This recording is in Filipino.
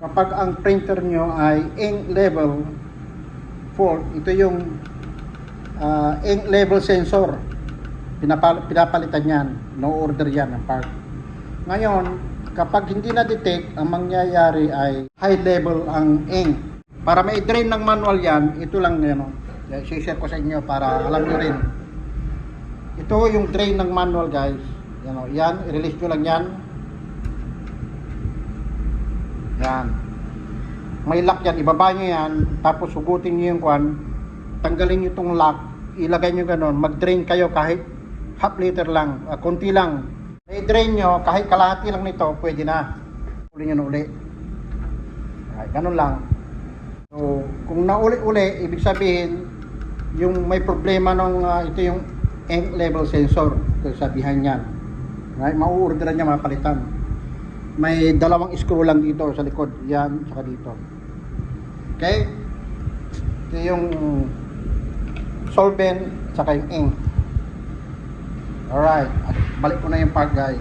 Kapag ang printer nyo ay ink level 4, ito yung ink level sensor. Pinapalitan yan, no order yan ang part. Ngayon, kapag hindi na-detect, ang mangyayari ay high level ang ink. Para ma-drain ng manual yan, ito lang yan. I-share ko sa inyo para alam nyo rin. Ito yung drain ng manual, guys. Yan, i-release nyo lang yan. Yan. May lock yan, ibaba nyo yan, tapos hugutin nyo yung kwan, tanggalin nyo itong lock, ilagay nyo ganon, mag-drain kayo kahit half liter lang, konti lang. I-drain nyo, kahit kalahati lang nito, pwede na. Uli nyo na uli. Ay, ganon lang. So, kung nauli-uli, ibig sabihin, yung may problema nung, ito yung ink level sensor, ito sabihan yan. Right? Mauorderan niya, mapalitan. May dalawang screw lang dito sa likod, yan, saka dito. Okay? Ito yung solvent, saka yung ink. Alright, balik ko na yung part, guys.